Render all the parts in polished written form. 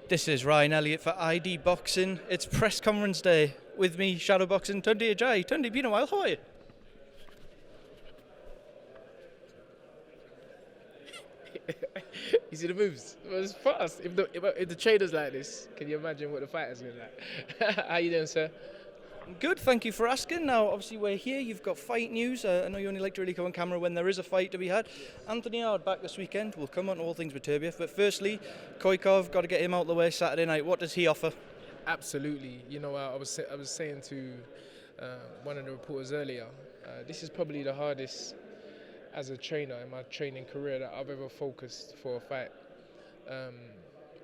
This is Ryan Elliott for ID Boxing. It's press conference day. With me, shadowboxing Tunde Ajayi. Tunde, been a while, how are you? You see the moves? It was fast. If the trader's like this, can you imagine what the fighter's been like? How you doing, sir? Good, thank you for asking. Now, obviously, we're here. You've got fight news. I know you only like to really come on camera when there is a fight to be had. Anthony Yarde back this weekend. We'll come on to all things Beterbiev. But firstly, Koykov, got to get him out of the way Saturday night. What does he offer? Absolutely. You know, I was saying to one of the reporters earlier, this is probably the hardest as a trainer in my training career that I've ever focused for a fight.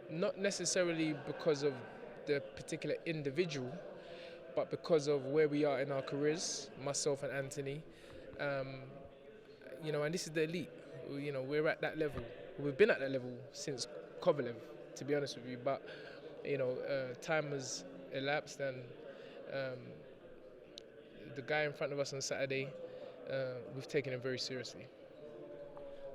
Not necessarily because of the particular individual, but because of where we are in our careers, myself and Anthony. You know, and this is the elite. You know, we're at that level. We've been at that level since Kovalev, to be honest with you. But, you know, time has elapsed, and the guy in front of us on Saturday, we've taken him very seriously.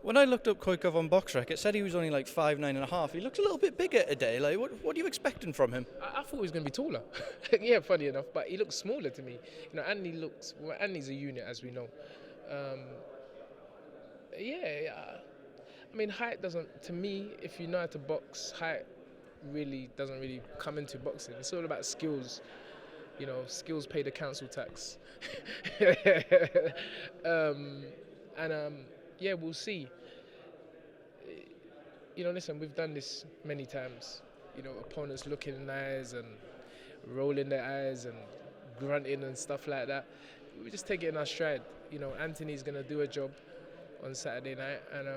When I looked up Koykov on BoxRec, it said he was only like 5'9.5". He looks a little bit bigger today. Like, what are you expecting from him? I thought he was going to be taller. Yeah, funny enough, but he looks smaller to me. You know, Andy's a unit, as we know. I mean, height doesn't, to me, if you know how to box, height really doesn't really come into boxing. It's all about skills. You know, skills pay the council tax. Yeah, we'll see. You know, listen, we've done this many times. You know, opponents looking in the eyes and rolling their eyes and grunting and stuff like that. We just take it in our stride. You know, Anthony's going to do a job on Saturday night, and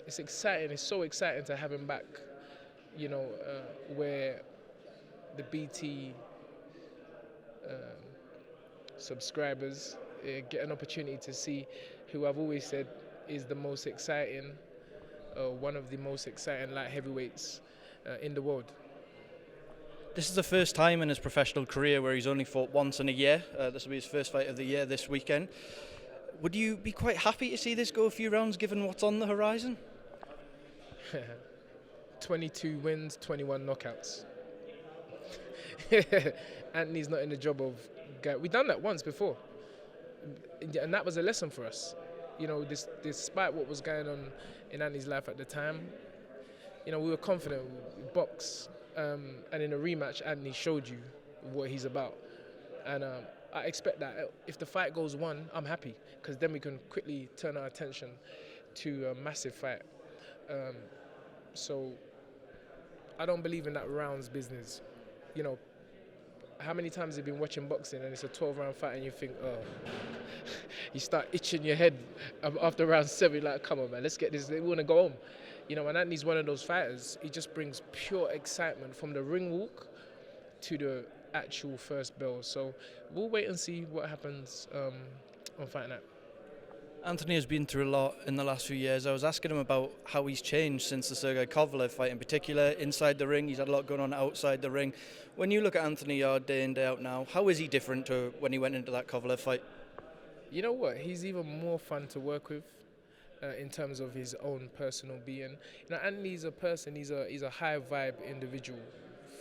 it's exciting. It's so exciting to have him back. You know, where the BT subscribers get an opportunity to see who I've always said is the most exciting, one of the most exciting light heavyweights in the world. This is the first time in his professional career where he's only fought once in a year. This will be his first fight of the year this weekend. Would you be quite happy to see this go a few rounds given what's on the horizon? 22 wins, 21 knockouts. Anthony's not in the job of... We've done that once before, and that was a lesson for us. You know, despite what was going on in Anthony's life at the time, you know, we were confident with box, and in a rematch, Anthony showed you what he's about. And I expect that if the fight goes one, I'm happy, because then we can quickly turn our attention to a massive fight. So I don't believe in that rounds business. You know, how many times have you been watching boxing and it's a 12-round fight and you think, oh, you start itching your head after round 7, like, come on, man, let's get this, we want to go home. You know, and Anthony's one of those fighters, he just brings pure excitement from the ring walk to the actual first bell. So we'll wait and see what happens on fight night. Anthony has been through a lot in the last few years. I was asking him about how he's changed since the Sergei Kovalev fight in particular. Inside the ring, he's had a lot going on outside the ring. When you look at Anthony Yarde day in, day out now, how is he different to when he went into that Kovalev fight? You know what? He's even more fun to work with in terms of his own personal being. You know, Anthony's a person, he's a high vibe individual,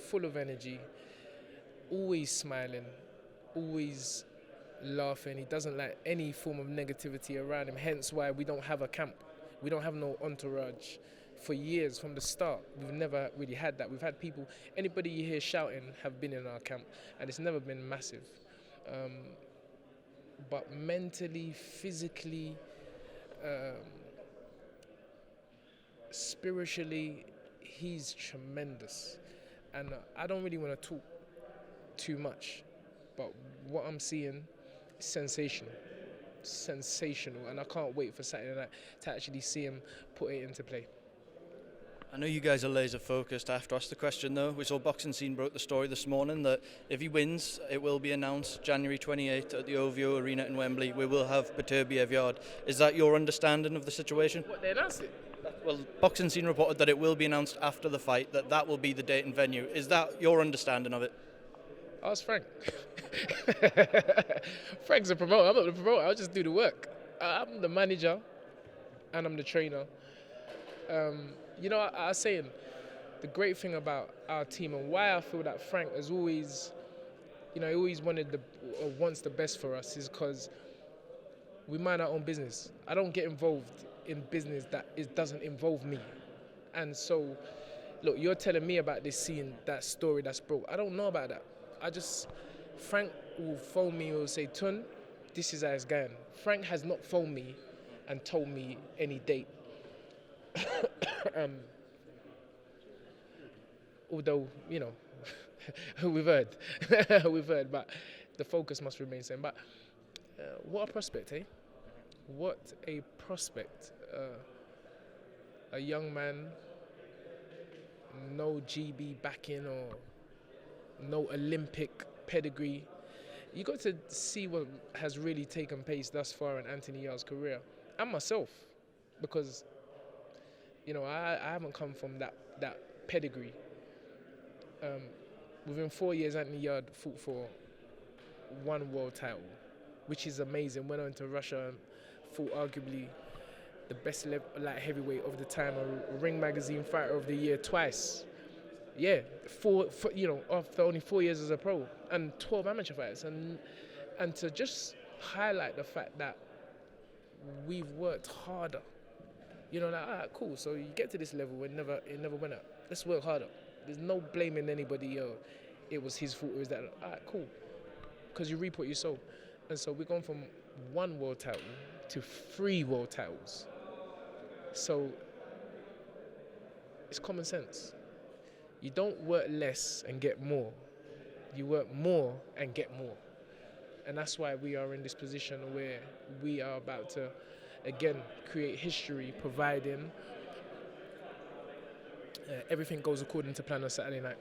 full of energy, always smiling, always laughing. He doesn't like any form of negativity around him, hence why we don't have a camp. We don't have no entourage. For years, from the start, we've never really had that. We've had people, anybody you hear shouting have been in our camp, and it's never been massive. But mentally, physically, spiritually, he's tremendous. And I don't really want to talk too much, but what I'm seeing is sensational, and I can't wait for Saturday night to actually see him put it into play. I know you guys are laser focused. I have to ask the question though. We saw Boxing Scene broke the story this morning that if he wins, it will be announced January 28th at the OVO Arena in Wembley. We will have Beterbiev-Yarde. Is that your understanding of the situation? What, they announced it? Well, Boxing Scene reported that it will be announced after the fight, that will be the date and venue. Is that your understanding of it? Ask Frank. Frank's a promoter. I'm not the promoter. I'll just do the work. I'm the manager and I'm the trainer. You know, I was saying, the great thing about our team and why I feel that Frank has always, he always wanted or wants the best for us is because we mind our own business. I don't get involved in business that doesn't involve me. And so, look, you're telling me about this scene, that story that's broke. I don't know about that. Frank will phone me or say, Tun, this is how it's going. Frank has not phoned me and told me any date. Although, we've heard, but the focus must remain same. But what a prospect, eh? What a prospect. A young man, no GB backing or no Olympic pedigree. You got to see what has really taken place thus far in Anthony Yarde's career, and myself, because I haven't come from that pedigree. Within 4 years, Anthony Yarde fought for 1 world title, which is amazing. Went on to Russia and fought arguably the best light heavyweight of the time, a Ring Magazine Fighter of the Year twice. Yeah, after only 4 years as a pro and 12 amateur fights, and to just highlight the fact that we've worked harder. All right, cool. So you get to this level, it never went up. Let's work harder. There's no blaming anybody. It was his fault. It was that. All right, cool. Because you reap what you sow, and so we've gone from 1 world title to 3 world titles. So it's common sense. You don't work less and get more. You work more and get more. And that's why we are in this position where we are about to, again, create history, providing everything goes according to plan on Saturday night.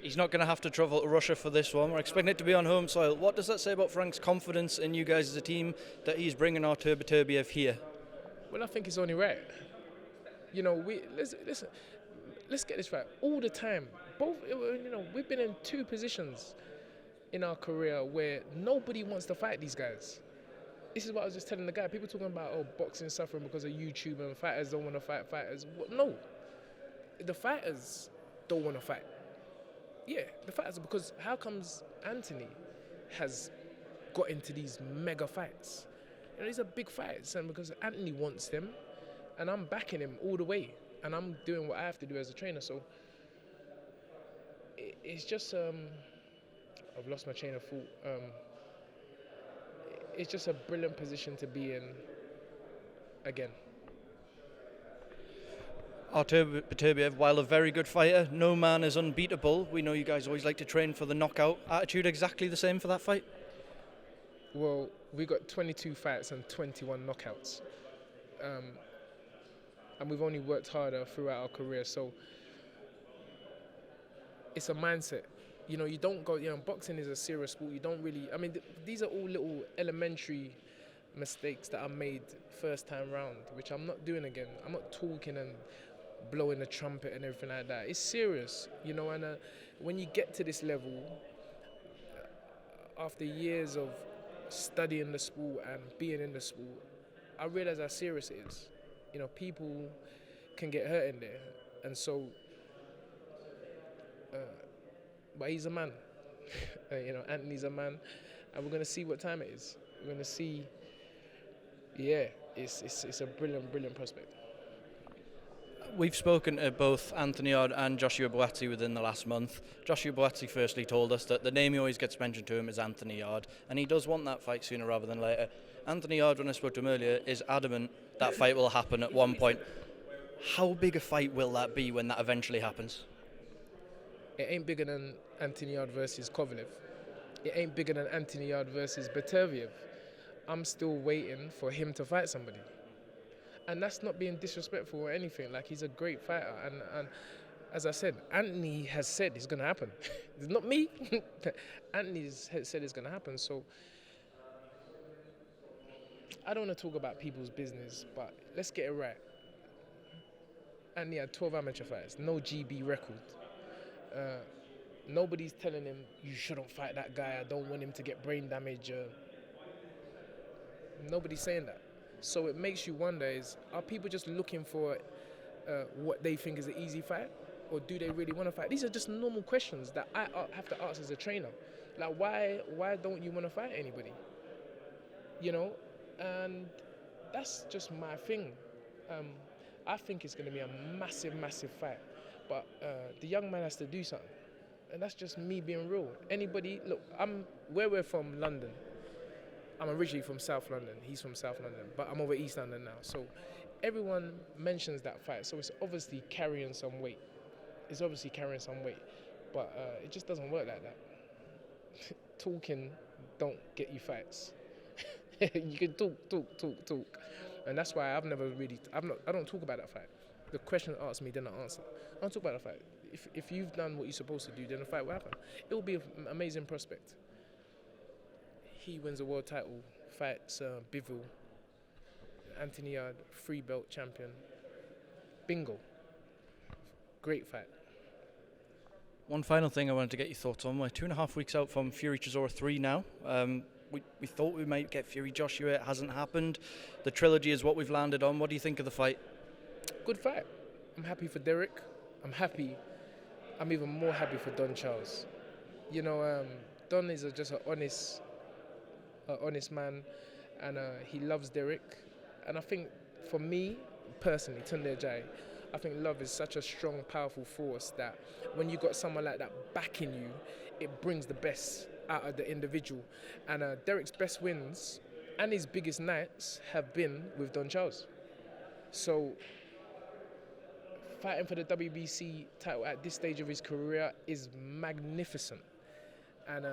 He's not going to have to travel to Russia for this one. We're expecting it to be on home soil. What does that say about Frank's confidence in you guys as a team that he's bringing Artur Beterbiev here? Well, I think it's only right. Let's get this right. All the time, we've been in 2 positions in our career where nobody wants to fight these guys. This is what I was just telling the guy. People talking about boxing suffering because of YouTube and fighters don't want to fight fighters. No, the fighters don't want to fight. Yeah, the fighters, because how comes Anthony has got into these mega fights? These are big fights, and because Anthony wants them, and I'm backing him all the way, and I'm doing what I have to do as a trainer. So it's just I've lost my chain of thought. It's just a brilliant position to be in again. Artur Beterbiev, while a very good fighter, no man is unbeatable. We know you guys always like to train for the knockout. Attitude exactly the same for that fight? Well, we got 22 fights and 21 knockouts. And we've only worked harder throughout our career. So it's a mindset. You don't go, boxing is a serious sport. You don't really, these are all little elementary mistakes that I made first time round, which I'm not doing again. I'm not talking and blowing the trumpet and everything like that. It's serious, and when you get to this level, after years of studying the sport and being in the sport, I realize how serious it is. People can get hurt in there, and so, but he's a man. Anthony's a man, and we're gonna see what time it is. We're gonna see. Yeah, it's a brilliant prospect. We've spoken to both Anthony Yarde and Joshua-Usyk within the last month. Joshua-Usyk firstly told us that the name he always gets mentioned to him is Anthony Yarde, and he does want that fight sooner rather than later. Anthony Yarde, when I spoke to him earlier, is adamant that fight will happen at one point. How big a fight will that be when that eventually happens? It ain't bigger than Anthony Yarde versus Kovalev. It ain't bigger than Anthony Yarde versus Beterbiev. I'm still waiting for him to fight somebody. And that's not being disrespectful or anything. Like, he's a great fighter. And as I said, Anthony has said it's going to happen. It's not me. Anthony has said it's going to happen. So I don't want to talk about people's business, but let's get it right. Anthony had 12 amateur fights, no GB record. Nobody's telling him, you shouldn't fight that guy, I don't want him to get brain damage. Nobody's saying that. So it makes you wonder, are people just looking for what they think is an easy fight? or do they really want to fight? These are just normal questions that I have to ask as a trainer. Like, why don't you want to fight anybody? You know, and that's just my thing. I think it's going to be a massive, massive fight, but the young man has to do something, and that's just me being real. Anybody, look, where we're from, London. I'm originally from South London. He's from South London, but I'm over East London now. So everyone mentions that fight, so it's obviously carrying some weight. But it just doesn't work like that. Talking don't get you fights. You can talk, and that's why I don't talk about that fight. The question asked me, then I answer. I don't talk about the fight. If you've done what you're supposed to do, then the fight will happen. It will be an amazing prospect. He wins a world title, fights Bivol, Anthony Yarde, 3-belt champion. Bingo. Great fight. One final thing I wanted to get your thoughts on. We're 2.5 weeks out from Fury Chisora 3 now. We thought we might get Fury-Joshua. It hasn't happened. The trilogy is what we've landed on. What do you think of the fight? Good fight. I'm happy for Derek. I'm even more happy for Don Charles. You know, Don is just an honest man, and he loves Derek. And I think for me, personally, Tunde Ajayi, I think love is such a strong, powerful force that when you got someone like that backing you, it brings the best out of the individual. And Derek's best wins and his biggest nights have been with Don Charles. So fighting for the WBC title at this stage of his career is magnificent. And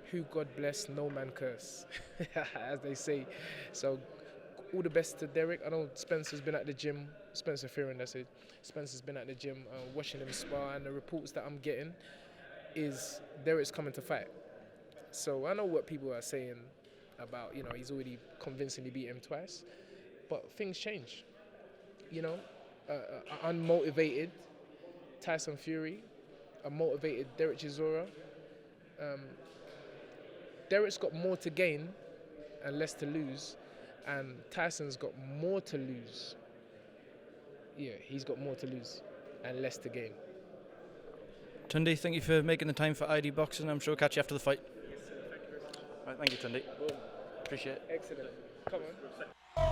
who God bless, no man curse, as they say. So all the best to Derek. I know Spencer's been at the gym. Spencer Fearon, that's it. Spencer's been at the gym watching him spar, and the reports that I'm getting is Derek's coming to fight. So I know what people are saying about, you know, he's already convincingly beat him twice, but things change. You know, unmotivated Tyson Fury, a motivated Derek Chisora. Derek's got more to gain and less to lose, and Tyson's got more to lose. Yeah, he's got more to lose and less to gain. Tunde, thank you for making the time for ID Boxing. I'm sure we'll catch you after the fight. Yes, sir. Thank you very much. Right, thank you, Tunde. Appreciate it. Excellent. Come on.